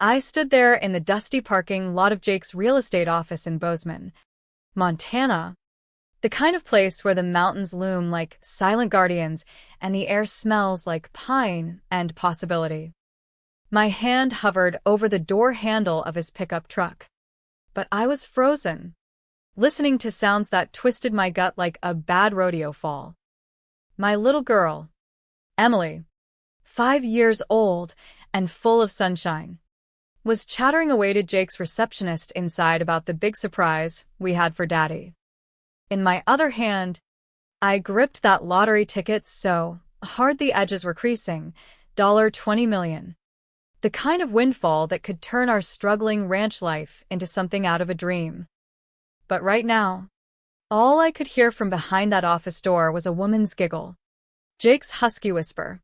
I stood there in the dusty parking lot of Jake's real estate office in Bozeman, Montana, the kind of place where the mountains loom like silent guardians and the air smells like pine and possibility. My hand hovered over the door handle of his pickup truck, but I was frozen, listening to sounds that twisted my gut like a bad rodeo fall. My little girl, Emily, 5 years old and full of sunshine, was chattering away to Jake's receptionist inside about the big surprise we had for Daddy. In my other hand, I gripped that lottery ticket so hard the edges were creasing, $20 million. The kind of windfall that could turn our struggling ranch life into something out of a dream. But right now, all I could hear from behind that office door was a woman's giggle, Jake's husky whisper,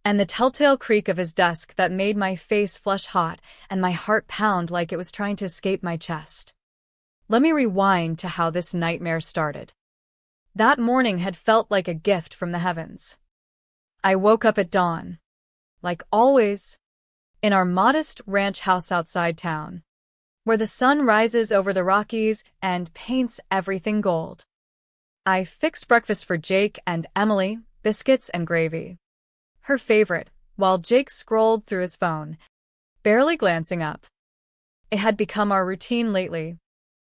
and the telltale creak of his desk that made my face flush hot and my heart pound like it was trying to escape my chest. Let me rewind to how this nightmare started. That morning had felt like a gift from the heavens. I woke up at dawn, like always, in our modest ranch house outside town, where the sun rises over the Rockies and paints everything gold. I fixed breakfast for Jake and Emily, biscuits and gravy, her favorite, while Jake scrolled through his phone, barely glancing up. It had become our routine lately,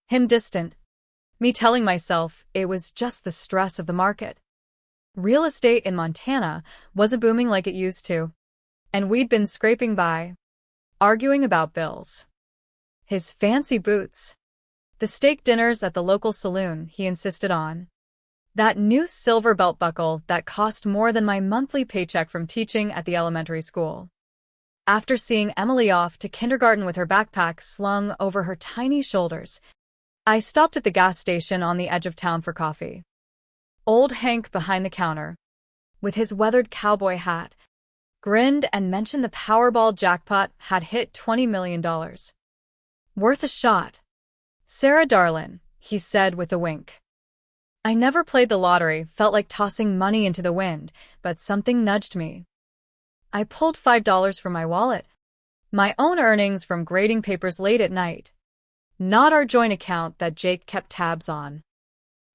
him distant, me telling myself it was just the stress of the market. Real estate in Montana wasn't booming like it used to, and we'd been scraping by, arguing about bills. His fancy boots, the steak dinners at the local saloon he insisted on, that new silver belt buckle that cost more than my monthly paycheck from teaching at the elementary school. After seeing Emily off to kindergarten with her backpack slung over her tiny shoulders, I stopped at the gas station on the edge of town for coffee. Old Hank behind the counter, with his weathered cowboy hat, grinned and mentioned the Powerball jackpot had hit $20 million. Worth a shot. Sarah darlin', he said with a wink. I never played the lottery, felt like tossing money into the wind, but something nudged me. I pulled $5 from my wallet. My own earnings from grading papers late at night. Not our joint account that Jake kept tabs on.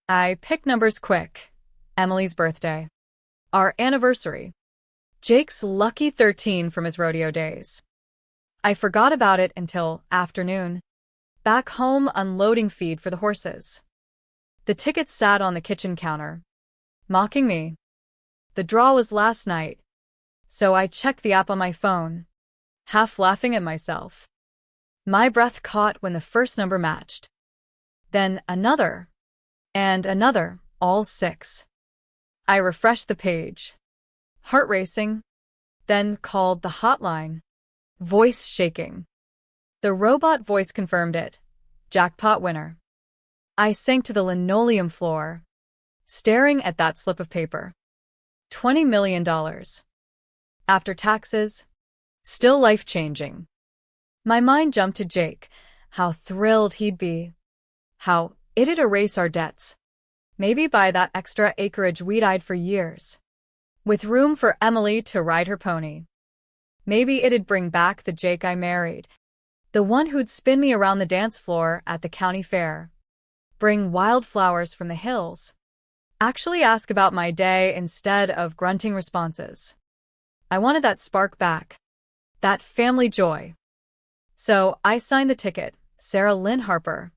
I picked numbers quick. Emily's birthday. Our anniversary. Jake's lucky 13 from his rodeo days. I forgot about it until afternoon. Back home unloading feed for the horses. The tickets sat on the kitchen counter, mocking me. The draw was last night, so I checked the app on my phone, half laughing at myself. My breath caught when the first number matched. Then another, and another, all 6. I refreshed the page, heart racing, then called the hotline, voice shaking. The robot voice confirmed it. Jackpot winner. I sank to the linoleum floor, staring at that slip of paper. $20 million. After taxes, still life-changing. My mind jumped to Jake, how thrilled he'd be. How it'd erase our debts. Maybe buy that extra acreage we'd eyed for years, with room for Emily to ride her pony. Maybe it'd bring back the Jake I married, the one who'd spin me around the dance floor at the county fair, bring wildflowers from the hills, actually ask about my day instead of grunting responses. I wanted that spark back, that family joy. So I signed the ticket, Sarah Lynn Harper,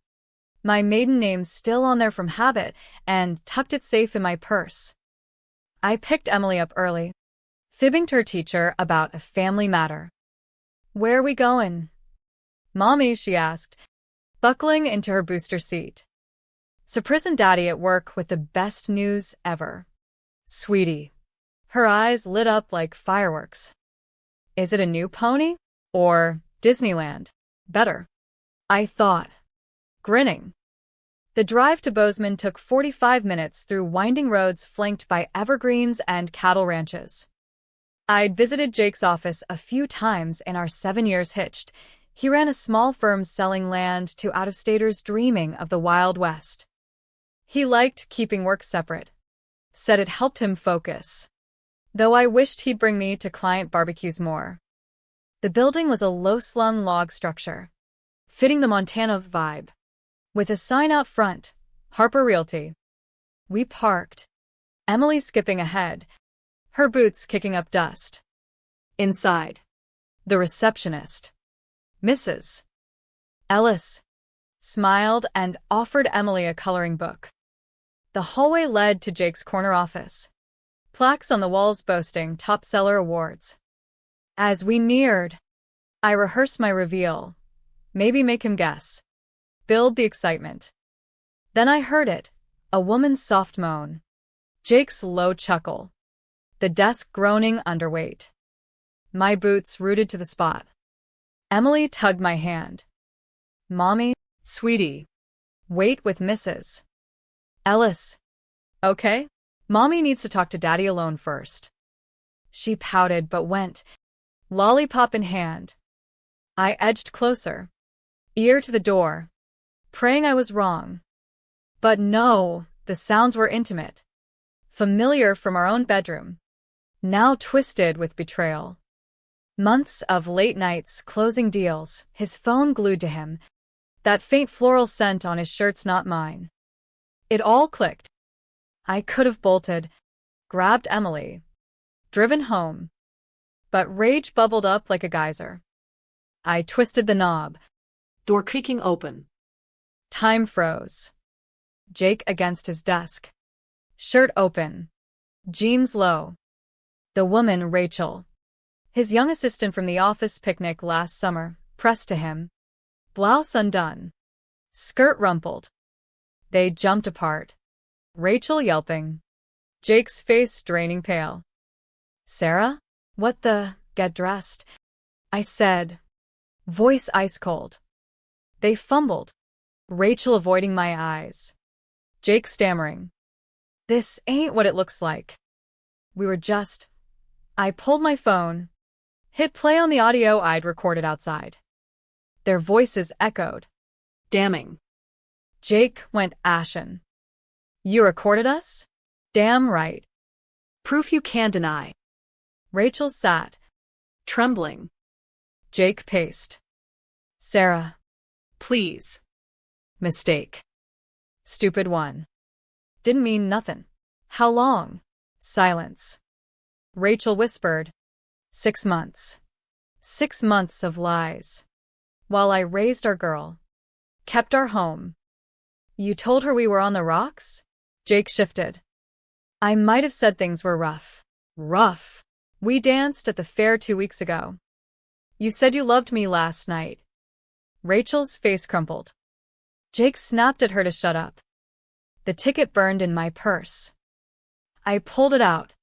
my maiden name still on there from habit, and tucked it safe in my purse. I picked Emily up early, fibbing to her teacher about a family matter. Where are we going? Mommy, she asked, buckling into her booster seat. Surprise and Daddy at work with the best news ever. Sweetie. Her eyes lit up like fireworks. Is it a new pony? Or Disneyland? Better, I thought, grinning. The drive to Bozeman took 45 minutes through winding roads flanked by evergreens and cattle ranches. I'd visited Jake's office a few times in our 7 years hitched. He ran a small firm selling land to out-of-staters dreaming of the Wild West. He liked keeping work separate, said it helped him focus. Though I wished he'd bring me to client barbecues more. The building was a low-slung log structure, fitting the Montana vibe, with a sign out front, Harper Realty. We parked, Emily skipping ahead, her boots kicking up dust. Inside, the receptionist, Mrs. Ellis, smiled and offered Emily a coloring book. The hallway led to Jake's corner office, plaques on the walls boasting top seller awards. As we neared, I rehearsed my reveal, maybe make him guess, build the excitement. Then I heard it, a woman's soft moan, Jake's low chuckle, the desk groaning under weight. My boots rooted to the spot. Emily tugged my hand. Mommy, sweetie, wait with Mrs. Ellis. Okay? Mommy needs to talk to Daddy alone first. She pouted but went, lollipop in hand. I edged closer, ear to the door, praying I was wrong. But no, the sounds were intimate, familiar from our own bedroom, now twisted with betrayal. Months of late nights closing deals, his phone glued to him, that faint floral scent on his shirt's not mine. It all clicked. I could have bolted, grabbed Emily, driven home. But rage bubbled up like a geyser. I twisted the knob. Door creaking open. Time froze. Jake against his desk. Shirt open. Jeans low. The woman, Rachel, his young assistant from the office picnic last summer, pressed to him. Blouse undone. Skirt rumpled. They jumped apart. Rachel yelping. Jake's face draining pale. Sarah? What the? Get dressed, I said, voice ice cold. They fumbled, Rachel avoiding my eyes. Jake stammering. This ain't what it looks like. We were just... I pulled my phone, hit play on the audio I'd recorded outside. Their voices echoed. Damning. Jake went ashen. You recorded us? Damn right. Proof you can't deny. Rachel sat, trembling. Jake paced. Sarah. Please. Mistake. Stupid one. Didn't mean nothing. How long? Silence. Rachel whispered. 6 months. 6 months of lies. While I raised our girl. Kept our home. You told her we were on the rocks? Jake shifted. I might have said things were rough. Rough. We danced at the fair 2 weeks ago. You said you loved me last night. Rachel's face crumpled. Jake snapped at her to shut up. The ticket burned in my purse. I pulled it out.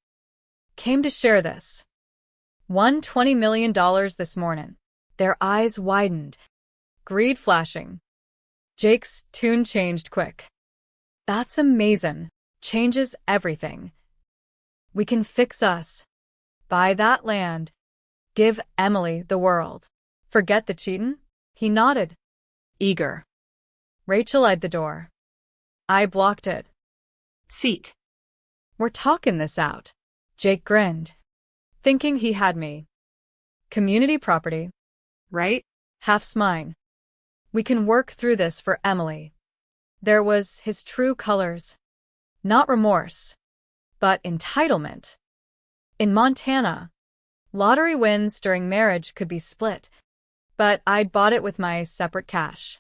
Came to share this. Won $20 million this morning. Their eyes widened. Greed flashing. Jake's tune changed quick. That's amazing. Changes everything. We can fix us. Buy that land. Give Emily the world. Forget the cheatin'? He nodded. Eager. Rachel eyed the door. I blocked it. Seat. We're talking this out. Jake grinned, thinking he had me. Community property. Right? Half's mine. We can work through this for Emily. There was his true colors. Not remorse, but entitlement. In Montana, lottery wins during marriage could be split, but I'd bought it with my separate cash.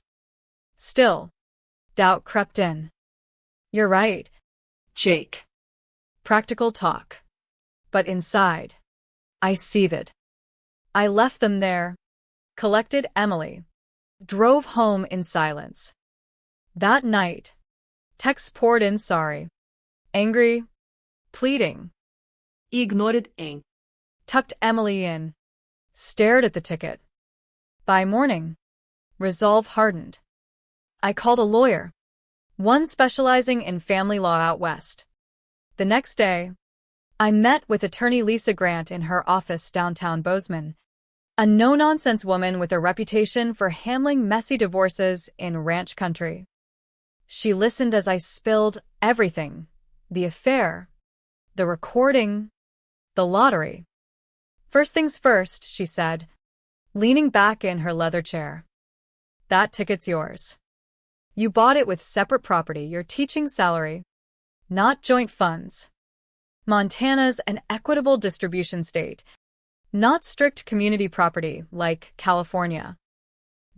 Still, doubt crept in. You're right, Jake. Practical talk. But inside, I seethed. I left them there, collected Emily, drove home in silence. That night, texts poured in sorry, angry, pleading. Ignored ing. Tucked Emily in, stared at the ticket. By morning, resolve hardened. I called a lawyer, one specializing in family law out west. The next day, I met with attorney Lisa Grant in her office downtown Bozeman, a no-nonsense woman with a reputation for handling messy divorces in ranch country. She listened as I spilled everything, the affair, the recording, the lottery. First things first, she said, leaning back in her leather chair. That ticket's yours. You bought it with separate property, your teaching salary, not joint funds. Montana's an equitable distribution state, not strict community property like California.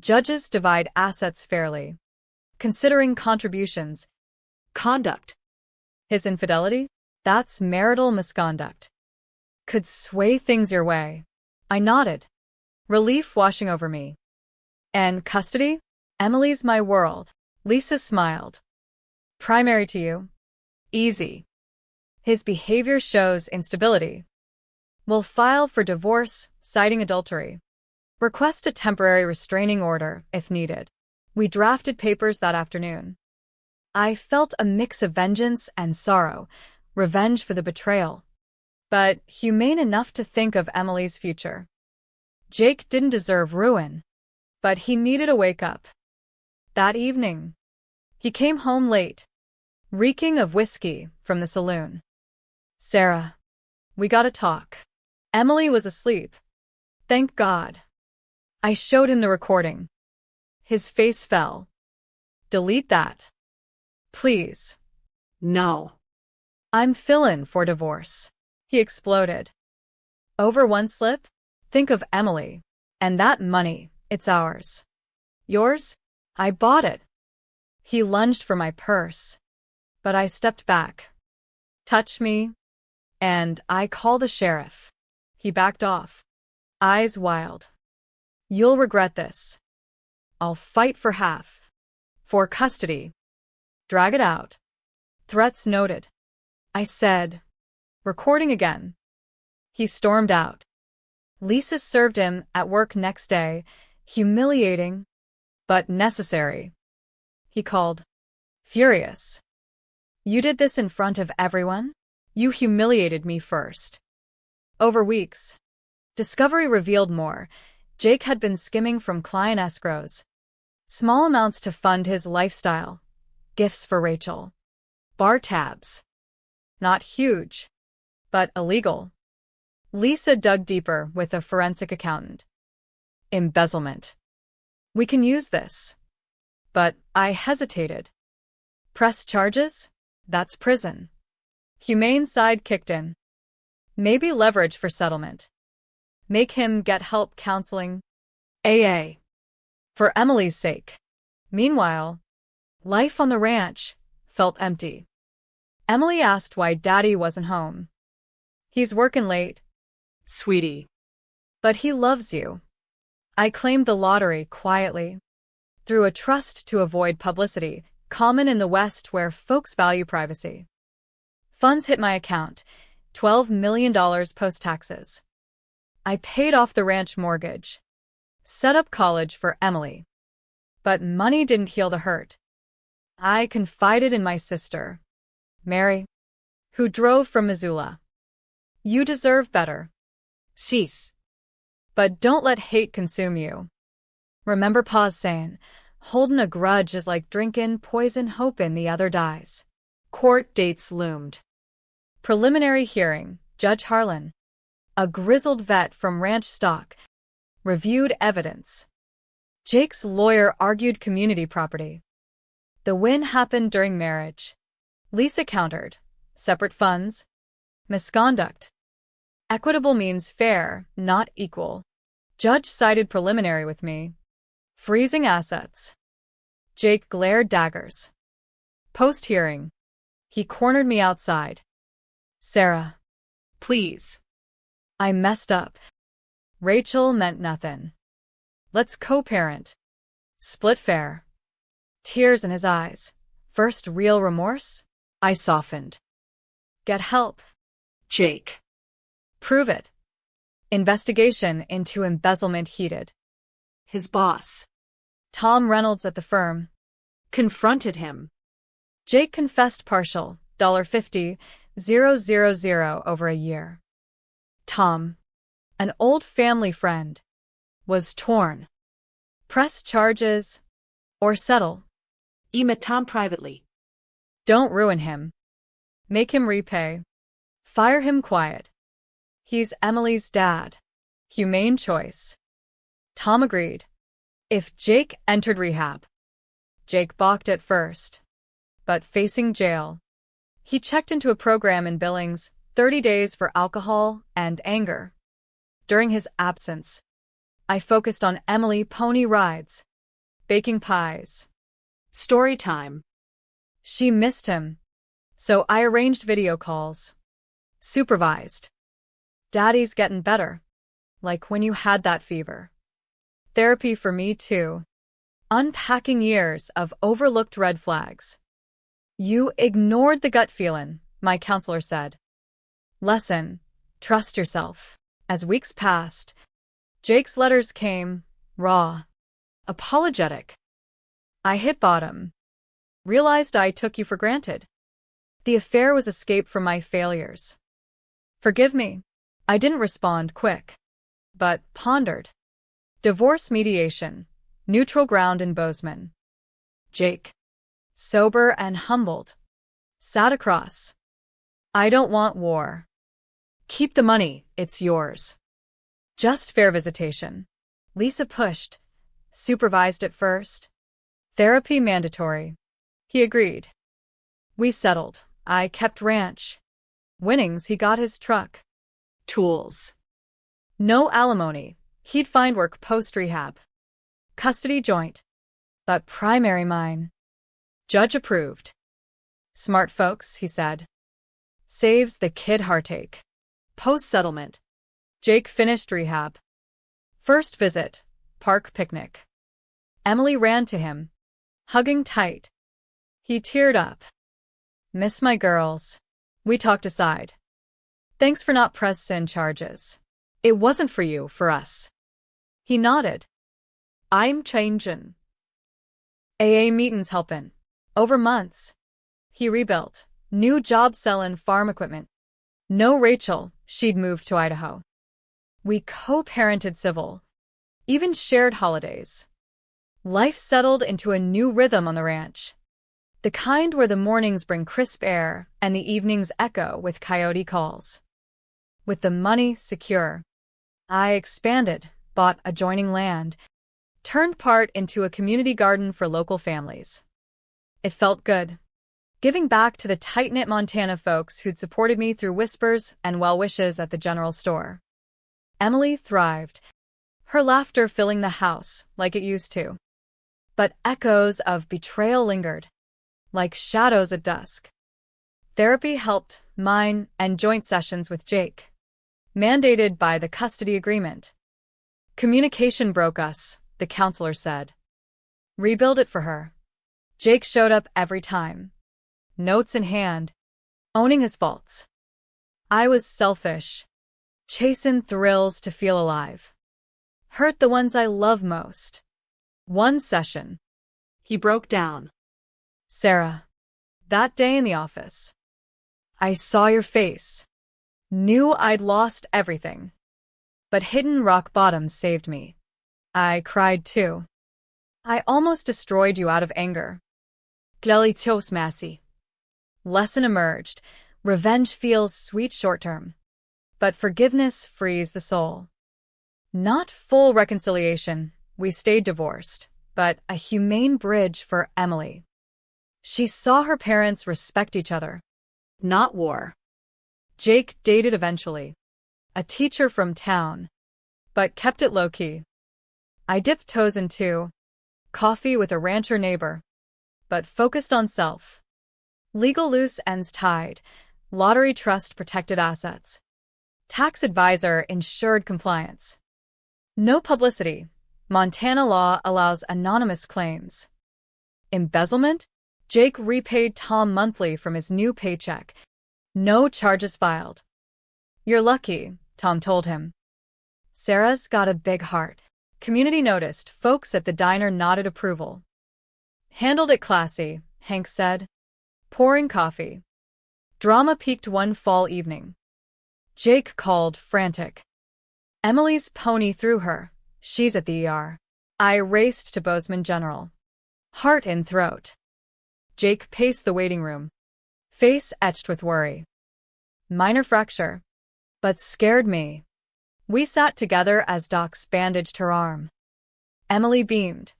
Judges divide assets fairly, considering contributions. Conduct. His infidelity? That's marital misconduct. Could sway things your way. I nodded, relief washing over me. And custody? Emily's my world. Lisa smiled. Primary to you? Easy. His behavior shows instability. Will file for divorce, citing adultery. Request a temporary restraining order if needed. We drafted papers that afternoon. I felt a mix of vengeance and sorrow, revenge for the betrayal, but humane enough to think of Emily's future. Jake didn't deserve ruin, but he needed a wake-up. That evening, he came home late, reeking of whiskey from the saloon. Sarah, we gotta talk. Emily was asleep. Thank God. I showed him the recording. His face fell. Delete that. Please. No. I'm fillin' for divorce. He exploded. Over one slip? Think of Emily. And that money, it's ours. Yours? I bought it. He lunged for my purse. But I stepped back. Touch me, and I call the sheriff. He backed off, eyes wild. You'll regret this. I'll fight for half. For custody. Drag it out. Threats noted. I said, recording again. He stormed out. Lisa served him at work next day, humiliating, but necessary. He called, furious. You did this in front of everyone? You humiliated me first. Over weeks, discovery revealed more. Jake had been skimming from client escrows. Small amounts to fund his lifestyle. Gifts for Rachel. Bar tabs. Not huge, but illegal. Lisa dug deeper with a forensic accountant. Embezzlement. We can use this. But I hesitated. Press charges? That's prison. Humane side kicked in. Maybe leverage for settlement. Make him get help counseling. AA. For Emily's sake. Meanwhile, life on the ranch felt empty. Emily asked why Daddy wasn't home. He's working late. Sweetie. But he loves you. I claimed the lottery quietly. Through a trust to avoid publicity, common in the West where folks value privacy. Funds hit my account, $12 million post-taxes. I paid off the ranch mortgage. Set up college for Emily. But money didn't heal the hurt. I confided in my sister, Mary, who drove from Missoula. You deserve better. Cease. But don't let hate consume you. Remember Pa's saying, holding a grudge is like drinking poison hoping the other dies. Court dates loomed. Preliminary hearing, Judge Harlan, a grizzled vet from ranch stock, reviewed evidence. Jake's lawyer argued community property. The win happened during marriage. Lisa countered. Separate funds. Misconduct. Equitable means fair, not equal. Judge sided preliminary with me. Freezing assets. Jake glared daggers. Post-hearing. He cornered me outside. Sarah. Please. I messed up. Rachel meant nothing. Let's co-parent. Split fair. Tears in his eyes. First real remorse? I softened. Get help. Jake. Prove it. Investigation into embezzlement heated. His boss, Tom Reynolds at the firm, confronted him. Jake confessed partial, $50,000 over a year. Tom, an old family friend, was torn. Press charges or settle. Email Tom privately. Don't ruin him. Make him repay. Fire him quiet. He's Emily's dad. Humane choice. Tom agreed. If Jake entered rehab. Jake balked at first, but facing jail. He checked into a program in Billings, 30 days for alcohol and anger. During his absence, I focused on Emily pony rides, baking pies. Storytime. She missed him, so I arranged video calls. Supervised. Daddy's getting better, like when you had that fever. Therapy for me too. Unpacking years of overlooked red flags. You ignored the gut feeling, my counselor said. Lesson, trust yourself. As weeks passed, Jake's letters came, raw, apologetic. I hit bottom. Realized I took you for granted. The affair was escape from my failures. Forgive me. I didn't respond quick, but pondered. Divorce mediation, neutral ground in Bozeman. Jake, sober and humbled, sat across. I don't want war. Keep the money, it's yours. Just fair visitation. Lisa pushed, supervised at first. Therapy mandatory. He agreed. We settled. I kept ranch. Winnings, he got his truck. Tools. No alimony. He'd find work post-rehab. Custody joint. But primary mine. Judge approved. Smart folks, he said. Saves the kid heartache. Post-settlement. Jake finished rehab. First visit, park picnic. Emily ran to him, hugging tight. He teared up. Miss my girls. We talked aside. Thanks for not pressing charges. It wasn't for you, for us. He nodded. I'm changin'. AA meetin's helpin'. Over months. He rebuilt. New job sellin' farm equipment. No Rachel, she'd moved to Idaho. We co-parented civil. Even shared holidays. Life settled into a new rhythm on the ranch. The kind where the mornings bring crisp air and the evenings echo with coyote calls. With the money secure, I expanded, bought adjoining land, turned part into a community garden for local families. It felt good, giving back to the tight-knit Montana folks who'd supported me through whispers and well wishes at the general store. Emily thrived, her laughter filling the house like it used to. But echoes of betrayal lingered, like shadows at dusk. Therapy helped, mine and joint sessions with Jake, mandated by the custody agreement. Communication broke us, the counselor said. Rebuild it for her. Jake showed up every time, notes in hand, owning his faults. I was selfish, chasing thrills to feel alive. Hurt the ones I love most. One session. He broke down. Sarah, that day in the office, I saw your face. Knew I'd lost everything. But hidden rock bottom saved me. I cried too. I almost destroyed you out of anger. Glelitos Massey. Lesson emerged. Revenge feels sweet short-term. But forgiveness frees the soul. Not full reconciliation. We stayed divorced, but a humane bridge for Emily. She saw her parents respect each other. Not war. Jake dated eventually. A teacher from town, but kept it low-key. I dipped toes into coffee with a rancher neighbor, but focused on self. Legal loose ends tied, lottery trust protected assets. Tax advisor ensured compliance. No publicity. Montana law allows anonymous claims. Embezzlement? Jake repaid Tom monthly from his new paycheck. No charges filed. You're lucky, Tom told him. Sarah's got a big heart. Community noticed. Folks at the diner nodded approval. Handled it classy, Hank said. Pouring coffee. Drama peaked one fall evening. Jake called, frantic. Emily's pony threw her. She's at the ER. I raced to Bozeman General. Heart in throat. Jake paced the waiting room. Face etched with worry. Minor fracture. But scared me. We sat together as docs bandaged her arm. Emily beamed.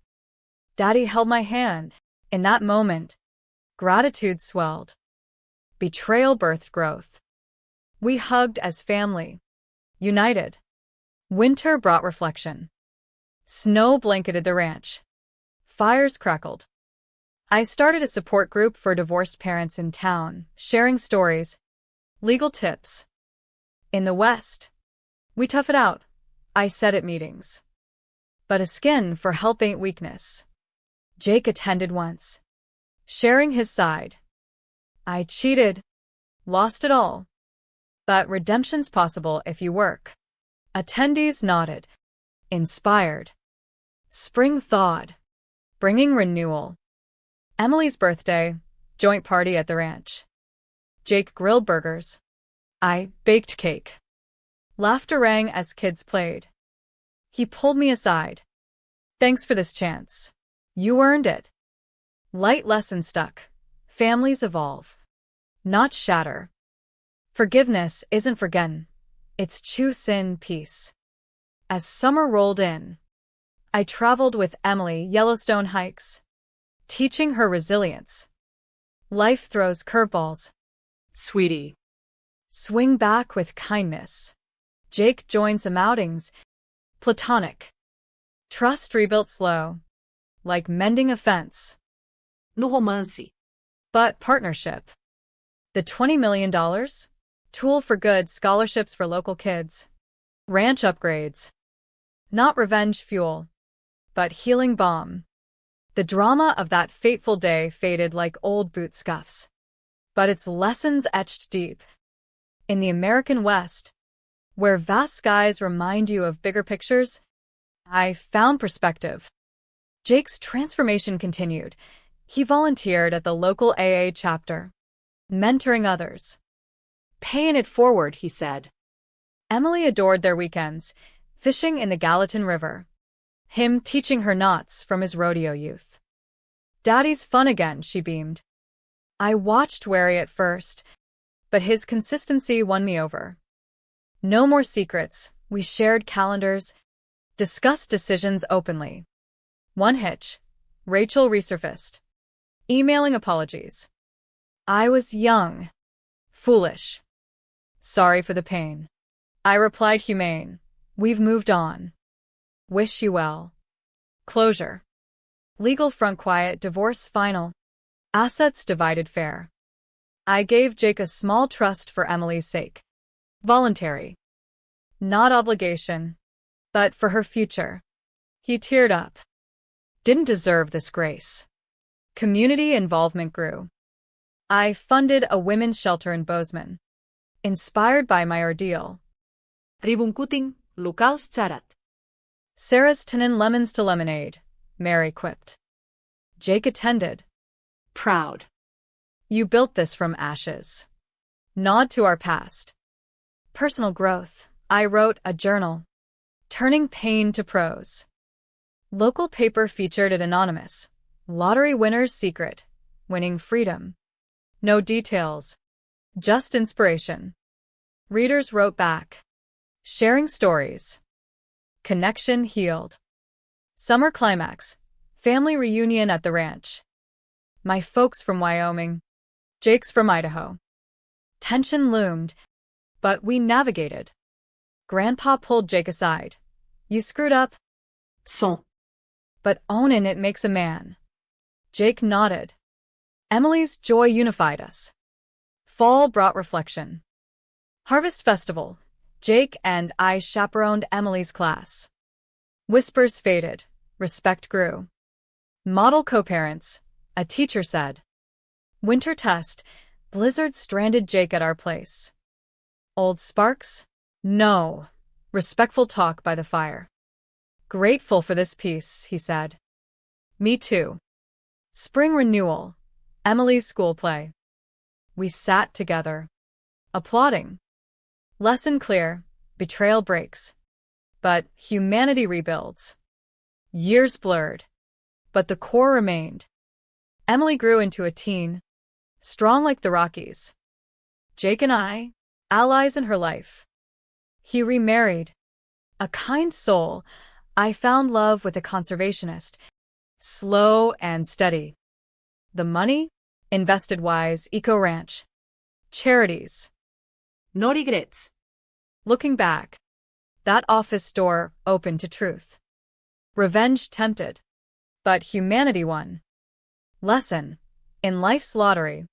Daddy held my hand. In that moment, gratitude swelled. Betrayal birthed growth. We hugged as family, united. Winter brought reflection. Snow blanketed the ranch. Fires crackled. I started a support group for divorced parents in town, sharing stories, legal tips. In the West, we tough it out, I said at meetings. But a skin for help ain't weakness. Jake attended once, sharing his side. I cheated, lost it all. But redemption's possible if you work. Attendees nodded, inspired. Spring thawed, bringing renewal. Emily's birthday, joint party at the ranch. Jake grilled burgers. I baked cake. Laughter rang as kids played. He pulled me aside. Thanks for this chance. You earned it. Light lesson stuck. Families evolve, not shatter. Forgiveness isn't forgotten. It's choose in peace. As summer rolled in, I traveled with Emily Yellowstone hikes, teaching her resilience. Life throws curveballs. Sweetie. Swing back with kindness. Jake joined some outings. Platonic. Trust rebuilt slow, like mending a fence. No romance. But partnership. The $20 million? Tool for good scholarships for local kids. Ranch upgrades. Not revenge fuel, but healing balm. The drama of that fateful day faded like old boot scuffs. But its lessons etched deep. In the American West, where vast skies remind you of bigger pictures, I found perspective. Jake's transformation continued. He volunteered at the local AA chapter, mentoring others. Paying it forward, he said. Emily adored their weekends, fishing in the Gallatin River. Him teaching her knots from his rodeo youth. Daddy's fun again, she beamed. I watched wary at first, but his consistency won me over. No more secrets, we shared calendars, discussed decisions openly. One hitch, Rachel resurfaced, emailing apologies. I was young, foolish. Sorry for the pain. I replied humane. We've moved on. Wish you well. Closure. Legal front quiet, divorce final. Assets divided fair. I gave Jake a small trust for Emily's sake. Voluntary. Not obligation, but for her future. He teared up. Didn't deserve this grace. Community involvement grew. I funded a women's shelter in Bozeman, inspired by my ordeal. Ribungkuting, lukaus carat. Sarah's tinin lemons to lemonade, Mary quipped. Jake attended. Proud. You built this from ashes. Nod to our past. Personal growth. I wrote a journal, turning pain to prose. Local paper featured it anonymous. Lottery winner's secret. Winning freedom. No details. Just inspiration. Readers wrote back. Sharing stories. Connection healed. Summer climax. Family reunion at the ranch. My folks from Wyoming. Jake's from Idaho. Tension loomed, but we navigated. Grandpa pulled Jake aside. You screwed up. Son. But owning it makes a man. Jake nodded. Emily's joy unified us. Fall brought reflection. Harvest Festival. Jake and I chaperoned Emily's class. Whispers faded. Respect grew. Model co-parents, a teacher said. Winter test. Blizzard stranded Jake at our place. Old sparks? No. Respectful talk by the fire. Grateful for this peace, he said. Me too. Spring renewal. Emily's school play. We sat together, applauding. Lesson clear. Betrayal breaks. But humanity rebuilds. Years blurred. But the core remained. Emily grew into a teen, strong like the Rockies. Jake and I, allies in her life. He remarried. A kind soul, I found love with a conservationist. Slow and steady. The money? Invested wise, eco-ranch. Charities. No regrets. Looking back, that office door opened to truth. Revenge tempted, but humanity won. Lesson. In life's lottery,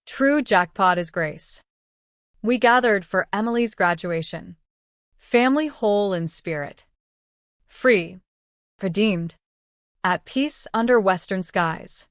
true jackpot is grace. We gathered for Emily's graduation. Family whole in spirit. Free. Redeemed. At peace under western skies.